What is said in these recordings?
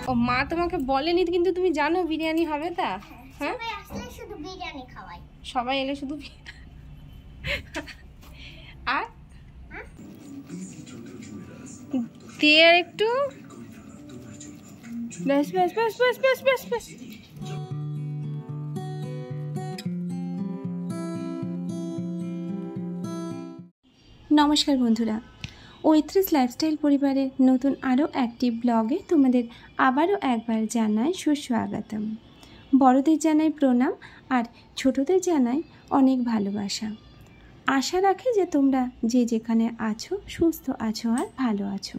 ও মা তোমাকে বলেনি কিন্তু তুমি জানো বিরিয়ানি হবে তা? হ্যাঁ, সবাই আসলে শুধু বিরিয়ানি খাওয়াই। সবাই এলে শুধু আর দিয়ে আর একটু ব্যাস ব্যাস ব্যাস ব্যাস ব্যাস ব্যাস ব্যাস। নমস্কার বন্ধুরা, ৩৫ লাইফস্টাইল পরিবারের নতুন আরও একটি ব্লগে তোমাদের আবারও একবার জানাই সুস্বাগতম। বড়দের জানাই প্রণাম আর ছোটদের জানাই অনেক ভালোবাসা। আশা রাখি যে তোমরা যে যেখানে আছো সুস্থ আছো আর ভালো আছো।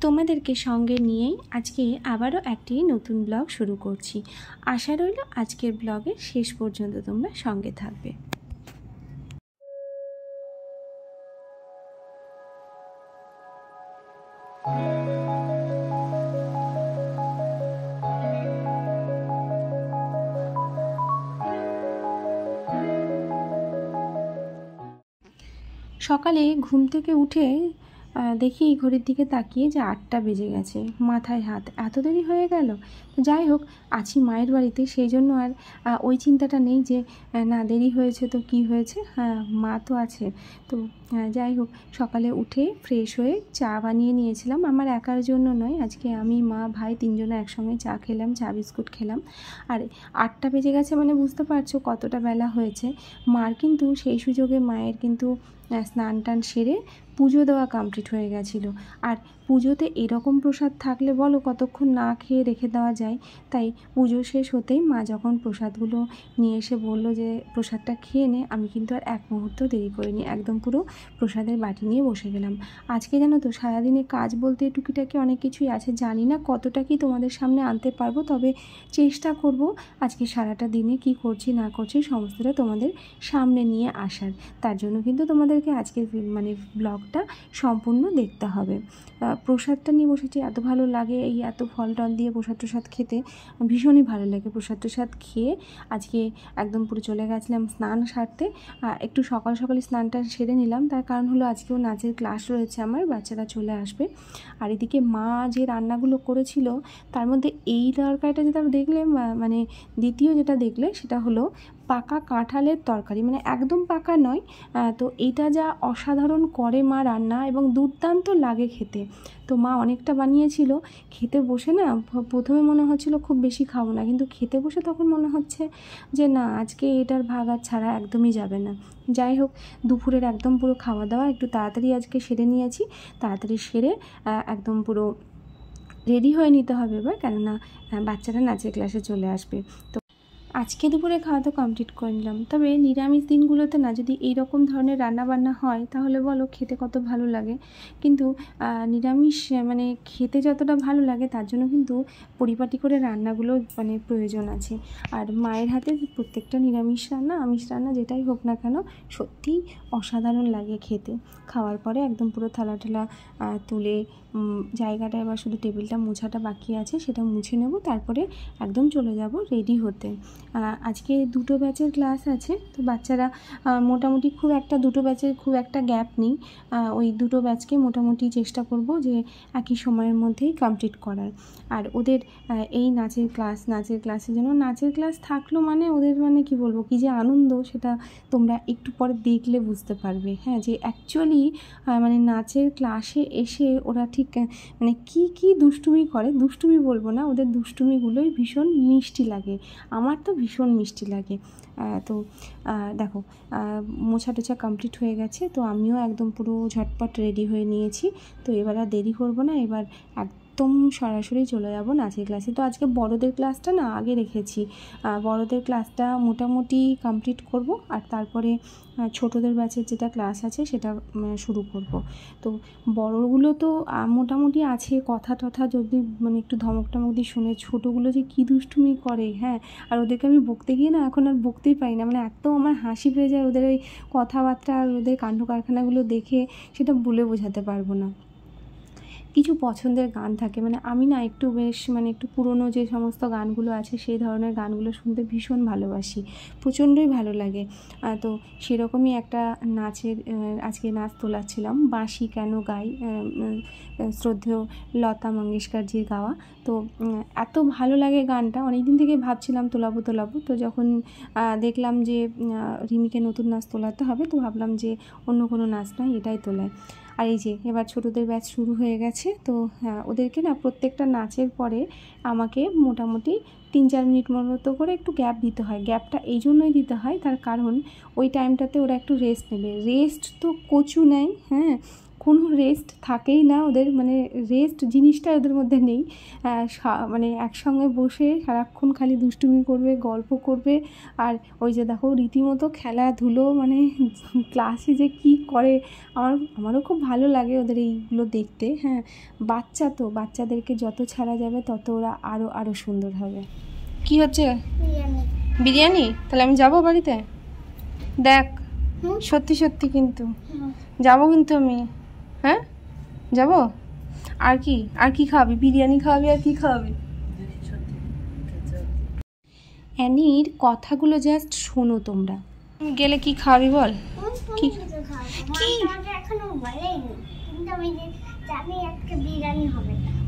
তোমাদেরকে সঙ্গে নিয়েই আজকে আবারও একটি নতুন ব্লগ শুরু করছি। আশা রইল আজকের ব্লগের শেষ পর্যন্ত তোমরা সঙ্গে থাকবে। সকালে ঘুম থেকে উঠে দেখি ঘড়ির দিকে তাকিয়ে যে 8টা বেজে গেছে। মাথায় হাত, এত দেরি হয়ে গেল। যাই হোক, আছি মায়ের বাড়িতে, সেই জন্য আর ওই চিন্তাটা নেই যে না দেরি হয়েছে তো কি হয়েছে, হ্যাঁ মা তো আছে। তো যাই হোক, সকালে উঠে ফ্রেশ হয়ে চা বানিয়ে নিয়েছিলাম। আমার একার জন্য নয়, আজকে আমি মা ভাই তিনজনে একসঙ্গে চা খেলাম, চা বিস্কুট খেলাম। আর 8টা বেজে গেছে মানে বুঝতে পারছো কতটা বেলা হয়েছে। মার কিন্তু সেই সুযোগে মায়ের কিন্তু স্নান টান সেরে পুজো দেওয়া কমপ্লিট হয়ে গেছিলো। আর পুজোতে এরকম প্রসাদ থাকলে বলো কতক্ষণ না খেয়ে রেখে দেওয়া যায়। তাই পুজো শেষ হতেই মা যখন প্রসাদগুলো নিয়ে এসে বললো যে প্রসাদটা খেয়ে নে, আমি কিন্তু আর এক মুহূর্ত দেরি করিনি, একদম পুরো প্রসাদের বাটি নিয়ে বসে গেলাম। আজকে জানো তো সারাদিনে কাজ বলতে টুকিটাকি অনেক কিছুই আছে, জানি না কতটা কি তোমাদের সামনে আনতে পারবো, তবে চেষ্টা করব আজকে সারাটা দিনে কি করছি না করছি সমস্তটা তোমাদের সামনে নিয়ে আসার। তার জন্য কিন্তু তোমাদেরকে আজকের মানে ব্লগটা সম্পূর্ণ দেখতে হবে। প্রসাদটা নিয়ে বসেছি, এত ভালো লাগে এই এত ফল টল দিয়ে প্রসাদ খেতে, ভীষণই ভালো লাগে। প্রসাদ খেয়ে আজকে একদম পুরো চলে গেছিলাম স্নান সারতে। একটু সকাল সকালে স্নানটা সেরে নিলাম, তার কারণ হলো আজকেও নাচের ক্লাস রয়েছে আমার, বাচ্চারা চলে আসবে। আর এদিকে মা যে রান্নাগুলো করেছিল তার মধ্যে এই তরকারিটা যেটা দেখলে, মানে দ্বিতীয় যেটা দেখলে সেটা হলো পাকা কাঁঠালের তরকারি, মানে একদম পাকা নয়। তো এইটা যা অসাধারণ করে মা রান্না, এবং দুর্দান্ত লাগে খেতে। তো মা অনেকটা বানিয়েছিল। খেতে বসে না প্রথমে মনে হচ্ছিলো খুব বেশি খাবো না, কিন্তু খেতে বসে তখন মনে হচ্ছে যে না আজকে এটার ভাগ আর ছাড়া একদমই যাবে না। যাই হোক, দুপুরের একদম পুরো খাওয়া দাওয়া একটু তাড়াতাড়ি আজকে সেরে নিয়েছি। তাড়াতাড়ি সেরে একদম পুরো রেডি হয়ে নিতে হবে এবার, কেননা বাচ্চারা নাচের ক্লাসে চলে আসবে। তো আজকে দুপুরে খাওয়া তো কমপ্লিট করে নিলাম। তবে নিরামিষ দিনগুলোতে না যদি এই রকম ধরনের রান্নাবান্না হয় তাহলে বলো খেতে কত ভালো লাগে। কিন্তু নিরামিষ মানে খেতে যতটা ভালো লাগে তার জন্য কিন্তু পরিপাটি করে রান্নাগুলো মানে প্রয়োজন আছে। আর মায়ের হাতে প্রত্যেকটা নিরামিষ রান্না আমিষ রান্না যেটাই হোক না কেন সত্যিই অসাধারণ লাগে খেতে। খাওয়ার পরে একদম পুরো থালা ঠালা তুলে জায়গাটা এবার শুধু টেবিলটা মোছাটা বাকি আছে, সেটা মুছে নেব, তারপরে একদম চলে যাব রেডি হতে। আজকে 2টো ব্যাচের ক্লাস আছে, তো বাচ্চারা মোটামুটি খুব একটা 2টো ব্যাচের খুব একটা গ্যাপ নেই। ওই 2টো ব্যাচকে মোটামুটি চেষ্টা করব যে একই সময়ের মধ্যেই কমপ্লিট করার। আর ওদের এই নাচের ক্লাসের জন্য নাচের ক্লাস থাকলো মানে ওদের মানে কি বলবো, কি যে আনন্দ সেটা তোমরা একটু পরে দেখলে বুঝতে পারবে। হ্যাঁ, যে অ্যাকচুয়ালি মানে নাচের ক্লাসে এসে ওরা ঠিক মানে কি দুষ্টুমি করে, দুষ্টুমি বলবো না, ওদের দুষ্টুমিগুলোই ভীষণ মিষ্টি লাগে। আমার তো ভীষণ মিষ্টি লাগে। তো দেখো মোছা টোছা কমপ্লিট হয়ে গেছে, তো আমিও একদম পুরো ঝটপট রেডি হয়ে নিয়েছি। তো এবার আর দেরি করবো না, এবার একদম সরাসরি চলে যাব নাচের ক্লাসে। তো আজকে বড়দের ক্লাসটা না আগে রেখেছি, বড়দের ক্লাসটা মোটামুটি কমপ্লিট করব, আর তারপরে ছোটদের ব্যাচের যেটা ক্লাস আছে সেটা শুরু করব। তো বড়গুলো তো মোটামুটি আছে, কথা টথা যদি মানে একটু ধমক টমক দিয়ে শুনে, ছোটোগুলো যে কী দুষ্টুমি করে, হ্যাঁ। আর ওদেরকে আমি বকতে গিয়ে না এখন আর বকতেই পারি না, মানে এত আমার হাসি পেয়ে যায় ওদের ওই কথাবার্তা আর ওদের কাণ্ড কারখানাগুলো দেখে, সেটা বলে বোঝাতে পারবো না। কিছু পছন্দের গান থাকে, মানে আমি না একটু বেশ মানে একটু পুরনো যে সমস্ত গানগুলো আছে সেই ধরনের গানগুলো শুনতে ভীষণ ভালোবাসি, প্রচণ্ডই ভালো লাগে। তো সেরকমই একটা নাচের আজকে নাচ তোলাচ্ছিলাম, বাঁশি কেন গাই, শ্রদ্ধেয় লতা মঙ্গেশকরজির গাওয়া। তো এত ভালো লাগে গানটা, অনেক দিন থেকে ভাবছিলাম তোলাবো। তো যখন দেখলাম যে রিমিকে নতুন নাচ তোলাতে হবে, তো ভাবলাম যে অন্য কোনো নাচ নয়, এটাই তোলাই। আর এই যে এবার ছোটোদের ব্যাচ শুরু হয়ে গেছে, তো ওদেরকে না প্রত্যেকটা নাচের পরে আমাকে মোটামুটি 3-4 মিনিট মতো করে একটু গ্যাপ দিতে হয়। গ্যাপটা এই জন্যই দিতে হয়, তার কারণ ওই টাইমটাতে ওরা একটু রেস্ট নেবে। রেস্ট তো কচু নেয়, হ্যাঁ, কোনো রেস্ট থাকেই না ওদের, মানে রেস্ট জিনিসটা ওদের মধ্যে নেই। মানে একসঙ্গে বসে সারাক্ষণ খালি দুষ্টুমি করবে, গল্প করবে, আর ওই যে দেখো রীতিমতো খেলাধুলো, মানে ক্লাসে যে কী করে আমারও খুব ভালো লাগে ওদের এইগুলো দেখতে, হ্যাঁ। বাচ্চা তো, বাচ্চাদেরকে যত ছাড়া যাবে তত ওরা আরও সুন্দর হবে। কি হচ্ছে? বিরিয়ানি? তাহলে আমি যাবো বাড়িতে, দেখ সত্যি কিন্তু যাবো, কিন্তু আমি, হ্যাঁ যাবো। আর কি খাওয়াবি? বিরিয়ানি খাওয়াবি, আর কি খাওয়াবি? অ্যানির কথাগুলো জাস্ট শোনো তোমরা, গেলে কি খাওয়াবি বল? কি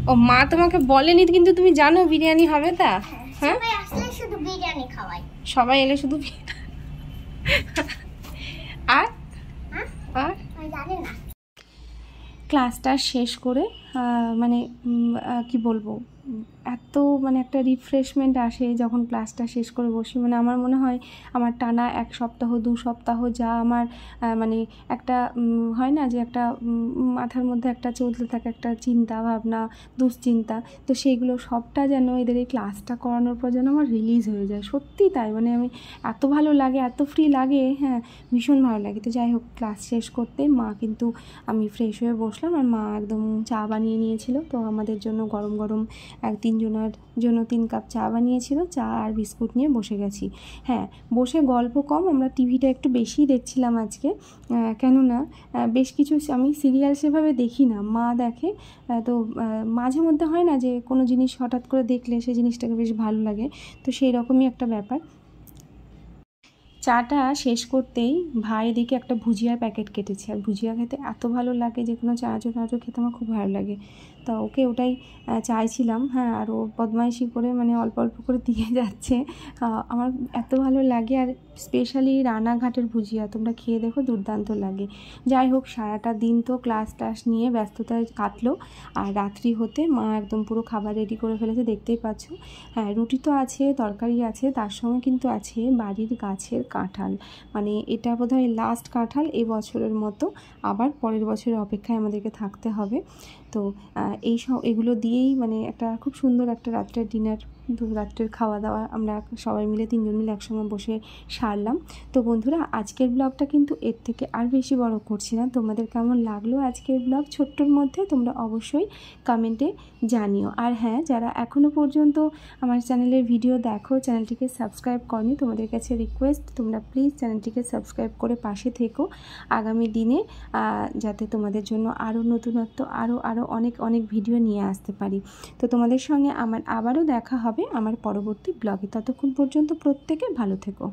ও মা তোমাকে বলেনি, কিন্তু তুমি জানো বিরিয়ানি হবে তা? হ্যাঁ, সবাই এলে শুধু আর ক্লাসটা শেষ করে মানে কি বলবো, এত মানে একটা রিফ্রেশমেন্ট আসে যখন ক্লাসটা শেষ করে বসি। মানে আমার মনে হয় আমার টানা 1 সপ্তাহ 2 সপ্তাহ যা আমার মানে একটা হয় না যে একটা মাথার মধ্যে একটা চলতে থাকে একটা চিন্তা ভাবনা, দুশ্চিন্তা, তো সেইগুলো সবটা যেন এদের এই ক্লাসটা করানোর পর যেন আমার রিলিজ হয়ে যায়। সত্যি তাই, মানে আমি এত ভালো লাগে, এত ফ্রি লাগে, হ্যাঁ, ভীষণ ভালো লাগে। তো যাই হোক, ক্লাস শেষ করতে মা কিন্তু, আমি ফ্রেশ হয়ে বসলাম আর মা একদম চা বানিয়ে নিয়েছিল। তো আমাদের জন্য গরম গরম 3 জনের জন্য 3 কাপ চা বানিয়েছিল, চা আর বিস্কুট নিয়ে বসে গেছি। হ্যাঁ, বসে গল্প কম, আমরা টিভিটা একটু বেশি দেখছিলাম আজকে, কেননা বেশ কিছু আমি সিরিয়াল সেভাবে দেখি না, মা দেখে। তো মাঝে মধ্যে হয় না যে কোনো জিনিস হঠাৎ করে দেখলে সেই জিনিসটাকে বেশ ভালো লাগে, তো সেই রকমই একটা ব্যাপার। চাটা শেষ করতেই ভাই এদিকে একটা ভুজিয়ার প্যাকেট কেটেছে, আর ভুজিয়া খেতে এত ভালো লাগে, যে কোনো চানাচুর খেতে আমার খুব ভালো লাগে। তো ওকে ওটাই চাইছিলাম, হ্যাঁ, আর ও বদমাইশি করে মানে অল্প অল্প করে দিয়ে যাচ্ছে, আমার এত ভালো লাগে। আর স্পেশালি রানাঘাটের ভুজিয়া তোমরা খেয়ে দেখো, দুর্দান্ত লাগে। যাই হোক, সারাটা দিন তো ক্লাস নিয়ে ব্যস্ততায় কাটলো, আর রাত্রি হতে মা একদম পুরো খাবার রেডি করে ফেলেছে, দেখতেই পাচ্ছ। হ্যাঁ, রুটি তো আছে, তরকারি আছে, তার সঙ্গে কিন্তু আছে বাড়ির গাছের কাঁঠাল। মানে এটা বোধহয় লাস্ট কাঁঠাল এই বছরের মতো, আবার পরের বছরের অপেক্ষায় আমাদেরকে থাকতে হবে। তো এগুলো দিয়েই মানে একটা খুব সুন্দর একটা রাত্রের ডিনার, রাত্রের খাওয়া দাওয়া আমরা সবাই মিলে 3 জন মিলে একসঙ্গে বসে সারলাম। তো বন্ধুরা, আজকের ব্লগটা কিন্তু এর থেকে আর বেশি বড় করছি না। তোমাদের কেমন লাগলো আজকের ব্লগ ছোট্টর মধ্যে, তোমরা অবশ্যই কমেন্টে জানিও। আর হ্যাঁ, যারা এখনও পর্যন্ত আমার চ্যানেলের ভিডিও দেখো, চ্যানেলটিকে সাবস্ক্রাইব করনি, তোমাদের কাছে রিকোয়েস্ট, তোমরা প্লিজ চ্যানেলটিকে সাবস্ক্রাইব করে পাশে থেকো আগামী দিনে, যাতে তোমাদের জন্য আরও নতুনত্ব আরও অনেক ভিডিও নিয়ে আসতে পারি। তো তোমাদের সঙ্গে আমার আবারও দেখা হবে আমার পরবর্তী ব্লগে। ততক্ষণ পর্যন্ত প্রত্যেকে ভালো থেকো।